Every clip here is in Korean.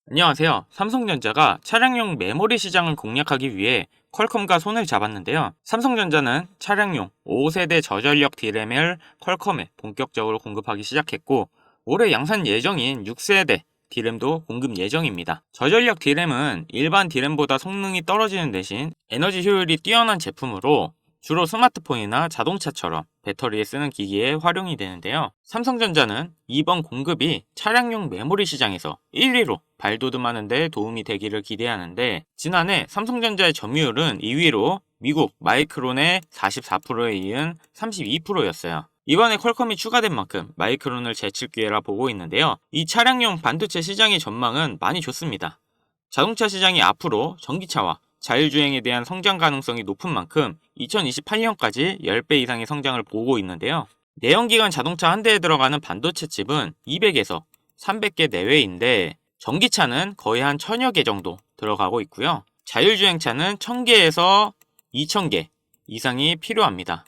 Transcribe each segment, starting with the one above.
안녕하세요. 삼성전자가 차량용 메모리 시장을 공략하기 위해 퀄컴과 손을 잡았는데요. 삼성전자는 차량용 5세대 저전력 D램을 퀄컴에 본격적으로 공급하기 시작했고, 올해 양산 예정인 6세대 D램도 공급 예정입니다. 저전력 D램은 일반 D램보다 성능이 떨어지는 대신 에너지 효율이 뛰어난 제품으로 주로 스마트폰이나 자동차처럼 배터리에 쓰는 기기에 활용이 되는데요. 삼성전자는 이번 공급이 차량용 메모리 시장에서 1위로 발돋움하는 데 도움이 되기를 기대하는데, 지난해 삼성전자의 점유율은 2위로 미국 마이크론의 44%에 이은 32%였어요. 이번에 퀄컴이 추가된 만큼 마이크론을 제칠 기회라 보고 있는데요. 이 차량용 반도체 시장의 전망은 많이 좋습니다. 자동차 시장이 앞으로 전기차와 자율주행에 대한 성장 가능성이 높은 만큼 2028년까지 10배 이상의 성장을 보고 있는데요. 내연기관 자동차 한 대에 들어가는 반도체 칩은 200에서 300개 내외인데, 전기차는 거의 한 1000여 개 정도 들어가고 있고요. 자율주행차는 1000개에서 2000개 이상이 필요합니다.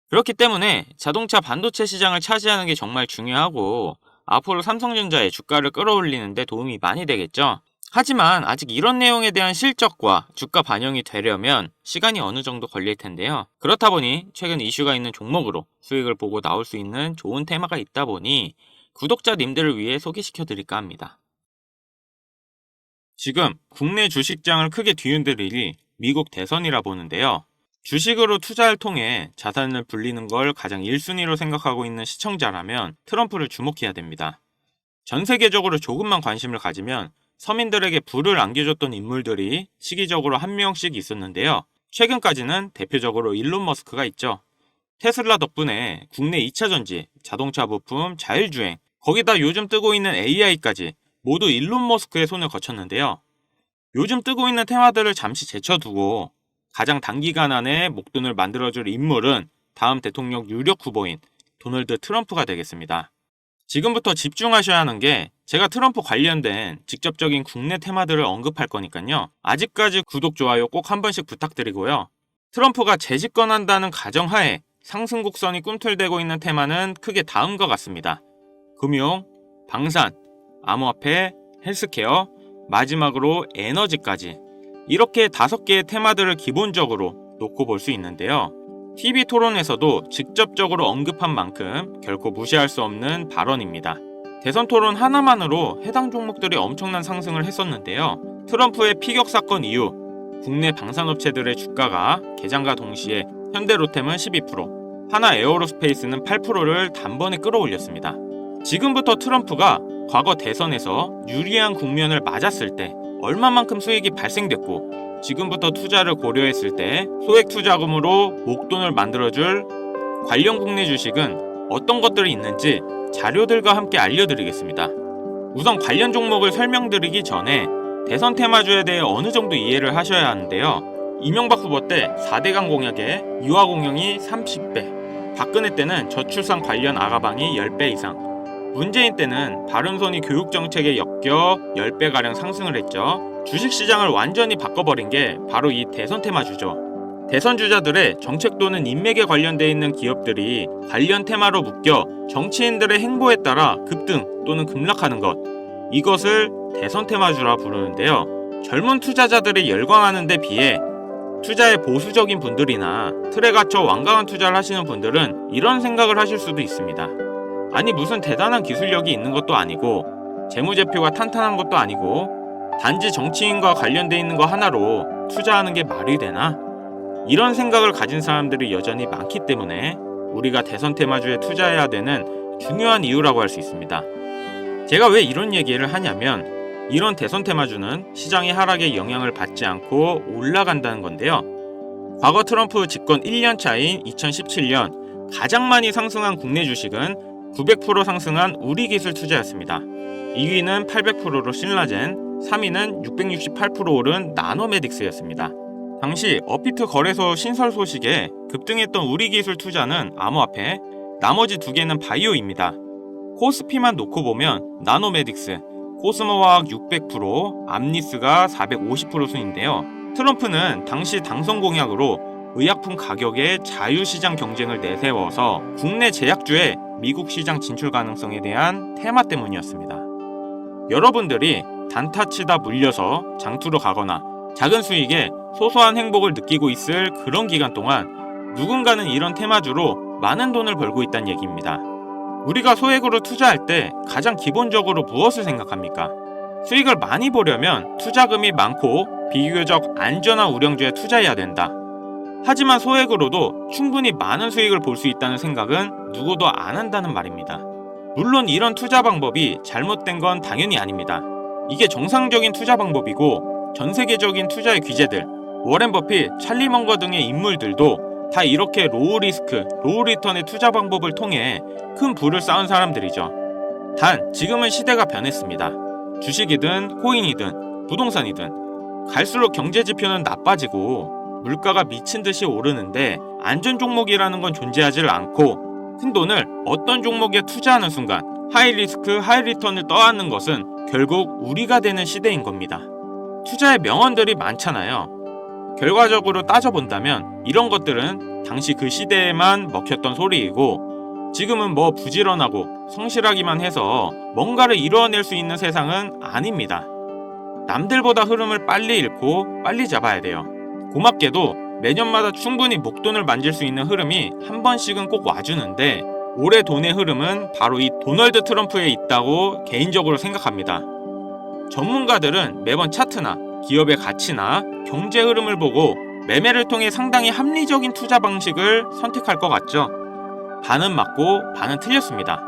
그렇기 때문에 자동차 반도체 시장을 차지하는 게 정말 중요하고, 앞으로 삼성전자의 주가를 끌어올리는 데 도움이 많이 되겠죠. 하지만 아직 이런 내용에 대한 실적과 주가 반영이 되려면 시간이 어느 정도 걸릴 텐데요. 그렇다 보니 최근 이슈가 있는 종목으로 수익을 보고 나올 수 있는 좋은 테마가 있다 보니 구독자님들을 위해 소개시켜 드릴까 합니다. 지금 국내 주식장을 크게 뒤흔들일이 미국 대선이라 보는데요. 주식으로 투자를 통해 자산을 불리는 걸 가장 1순위로 생각하고 있는 시청자라면 트럼프를 주목해야 됩니다. 전 세계적으로 조금만 관심을 가지면 서민들에게 부를 안겨줬던 인물들이 시기적으로 한 명씩 있었는데요. 최근까지는 대표적으로 일론 머스크가 있죠. 테슬라 덕분에 국내 2차전지, 자동차 부품, 자율주행, 거기다 요즘 뜨고 있는 AI까지 모두 일론 머스크의 손을 거쳤는데요. 요즘 뜨고 있는 테마들을 잠시 제쳐두고 가장 단기간 안에 목돈을 만들어줄 인물은 다음 대통령 유력 후보인 도널드 트럼프가 되겠습니다. 지금부터 집중하셔야 하는 게, 제가 트럼프 관련된 직접적인 국내 테마들을 언급할 거니까요. 아직까지 구독, 좋아요 꼭 한 번씩 부탁드리고요. 트럼프가 재집권한다는 가정하에 상승 곡선이 꿈틀대고 있는 테마는 크게 다음과 같습니다. 금융, 방산, 암호화폐, 헬스케어, 마지막으로 에너지까지, 이렇게 5개의 테마들을 기본적으로 놓고 볼 수 있는데요. TV 토론에서도 직접적으로 언급한 만큼 결코 무시할 수 없는 발언입니다. 대선 토론 하나만으로 해당 종목들이 엄청난 상승을 했었는데요. 트럼프의 피격 사건 이후 국내 방산업체들의 주가가 개장과 동시에 현대로템은 12%, 하나에어로스페이스는 8%를 단번에 끌어올렸습니다. 지금부터 트럼프가 과거 대선에서 유리한 국면을 맞았을 때 얼마만큼 수익이 발생됐고, 지금부터 투자를 고려했을 때 소액 투자금으로 목돈을 만들어줄 관련 국내 주식은 어떤 것들이 있는지 자료들과 함께 알려드리겠습니다. 우선 관련 종목을 설명드리기 전에 대선 테마주에 대해 어느 정도 이해를 하셔야 하는데요. 이명박 후보 때 4대강 공약에 유아 공영이 30배, 박근혜 때는 저출산 관련 아가방이 10배 이상, 문재인 때는 바른손이 교육정책에 엮여 10배가량 상승을 했죠. 주식시장을 완전히 바꿔버린 게 바로 이 대선 테마주죠. 대선 주자들의 정책 또는 인맥에 관련되어 있는 기업들이 관련 테마로 묶여 정치인들의 행보에 따라 급등 또는 급락하는 것, 이것을 대선 테마주라 부르는데요. 젊은 투자자들이 열광하는 데 비해 투자에 보수적인 분들이나 틀에 갇혀 완강한 투자를 하시는 분들은 이런 생각을 하실 수도 있습니다. 아니, 무슨 대단한 기술력이 있는 것도 아니고 재무제표가 탄탄한 것도 아니고 단지 정치인과 관련돼 있는 거 하나로 투자하는 게 말이 되나? 이런 생각을 가진 사람들이 여전히 많기 때문에 우리가 대선 테마주에 투자해야 되는 중요한 이유라고 할 수 있습니다. 제가 왜 이런 얘기를 하냐면, 이런 대선 테마주는 시장의 하락에 영향을 받지 않고 올라간다는 건데요. 과거 트럼프 집권 1년 차인 2017년 가장 많이 상승한 국내 주식은 900% 상승한 우리기술 투자였습니다. 2위는 800%로 신라젠, 3위는 668% 오른 나노메딕스였습니다. 당시 업비트 거래소 신설 소식에 급등했던 우리기술 투자는 암호화폐, 나머지 2개는 바이오입니다. 코스피만 놓고 보면 나노메딕스, 코스모화학 600%, 암리스가 450% 순인데요. 트럼프는 당시 당선 공약으로 의약품 가격의 자유시장 경쟁을 내세워서 국내 제약주의 미국 시장 진출 가능성에 대한 테마 때문이었습니다. 여러분들이 단타치다 물려서 장투로 가거나 작은 수익에 소소한 행복을 느끼고 있을 그런 기간 동안 누군가는 이런 테마주로 많은 돈을 벌고 있다는 얘기입니다. 우리가 소액으로 투자할 때 가장 기본적으로 무엇을 생각합니까? 수익을 많이 보려면 투자금이 많고 비교적 안전한 우량주에 투자해야 된다. 하지만 소액으로도 충분히 많은 수익을 볼 수 있다는 생각은 누구도 안 한다는 말입니다. 물론 이런 투자 방법이 잘못된 건 당연히 아닙니다. 이게 정상적인 투자 방법이고 전 세계적인 투자의 귀재들, 워렌 버핏, 찰리 먼거 등의 인물들도 다 이렇게 로우 리스크, 로우 리턴의 투자 방법을 통해 큰 부를 쌓은 사람들이죠. 단 지금은 시대가 변했습니다. 주식이든 코인이든 부동산이든 갈수록 경제 지표는 나빠지고 물가가 미친 듯이 오르는데 안전 종목이라는 건 존재하지 않고 큰돈을 어떤 종목에 투자하는 순간 하이 리스크 하이 리턴을 떠안는 것은 결국 우리가 되는 시대인 겁니다. 투자의 명언들이 많잖아요. 결과적으로 따져본다면 이런 것들은 당시 그 시대에만 먹혔던 소리이고 지금은 뭐 부지런하고 성실하기만 해서 뭔가를 이루어낼 수 있는 세상은 아닙니다. 남들보다 흐름을 빨리 읽고 빨리 잡아야 돼요. 고맙게도 매년마다 충분히 목돈을 만질 수 있는 흐름이 한 번씩은 꼭 와주는데 올해 돈의 흐름은 바로 이 도널드 트럼프에 있다고 개인적으로 생각합니다. 전문가들은 매번 차트나 기업의 가치나 경제 흐름을 보고 매매를 통해 상당히 합리적인 투자 방식을 선택할 것 같죠. 반은 맞고 반은 틀렸습니다.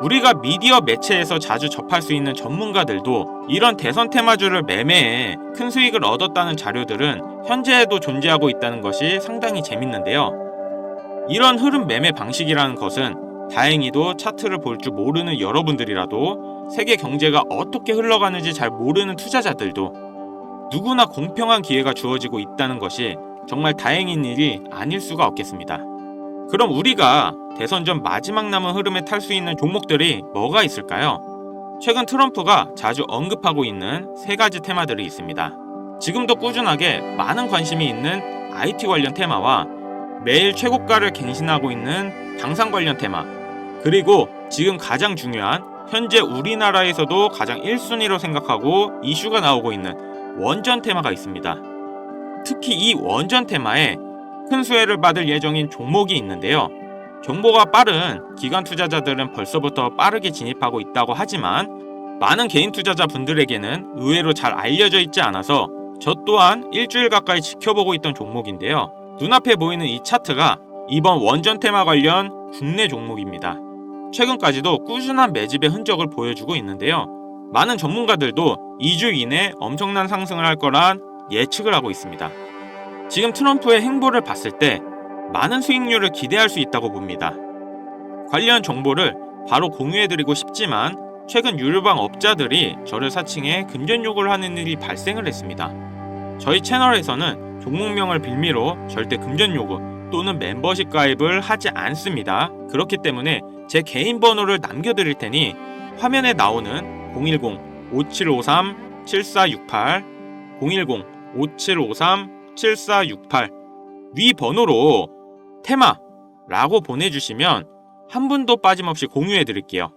우리가 미디어 매체에서 자주 접할 수 있는 전문가들도 이런 대선 테마주를 매매해 큰 수익을 얻었다는 자료들은 현재에도 존재하고 있다는 것이 상당히 재밌는데요. 이런 흐름 매매 방식이라는 것은 다행히도 차트를 볼 줄 모르는 여러분들이라도 세계 경제가 어떻게 흘러가는지 잘 모르는 투자자들도 누구나 공평한 기회가 주어지고 있다는 것이 정말 다행인 일이 아닐 수가 없겠습니다. 그럼 우리가 대선 전 마지막 남은 흐름에 탈 수 있는 종목들이 뭐가 있을까요? 최근 트럼프가 자주 언급하고 있는 세 가지 테마들이 있습니다. 지금도 꾸준하게 많은 관심이 있는 IT 관련 테마와 매일 최고가를 갱신하고 있는 당산 관련 테마, 그리고 지금 가장 중요한 현재 우리나라에서도 가장 1순위로 생각하고 이슈가 나오고 있는 원전 테마가 있습니다. 특히 이 원전 테마에 큰 수혜를 받을 예정인 종목이 있는데요. 정보가 빠른 기관 투자자들은 벌써부터 빠르게 진입하고 있다고 하지만 많은 개인 투자자분들에게는 의외로 잘 알려져 있지 않아서 저 또한 일주일 가까이 지켜보고 있던 종목인데요. 눈앞에 보이는 이 차트가 이번 원전 테마 관련 국내 종목입니다. 최근까지도 꾸준한 매집의 흔적을 보여주고 있는데요. 많은 전문가들도 2주 이내 엄청난 상승을 할 거란 예측을 하고 있습니다. 지금 트럼프의 행보를 봤을 때 많은 수익률을 기대할 수 있다고 봅니다. 관련 정보를 바로 공유해드리고 싶지만 최근 유료방 업자들이 저를 사칭해 금전 요구를 하는 일이 발생을 했습니다. 저희 채널에서는 종목명을 빌미로 절대 금전 요구 또는 멤버십 가입을 하지 않습니다. 그렇기 때문에 제 개인 번호를 남겨드릴 테니 화면에 나오는 010-5753-7468 010-5753-7468 위 번호로 테마라고 보내주시면 한 분도 빠짐없이 공유해드릴게요.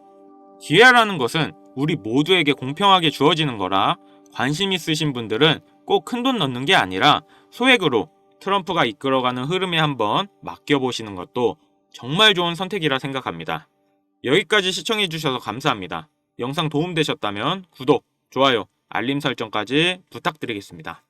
기회라는 것은 우리 모두에게 공평하게 주어지는 거라 관심 있으신 분들은 꼭 큰돈 넣는 게 아니라 소액으로 트럼프가 이끌어가는 흐름에 한번 맡겨보시는 것도 정말 좋은 선택이라 생각합니다. 여기까지 시청해주셔서 감사합니다. 영상 도움되셨다면 구독, 좋아요, 알림 설정까지 부탁드리겠습니다.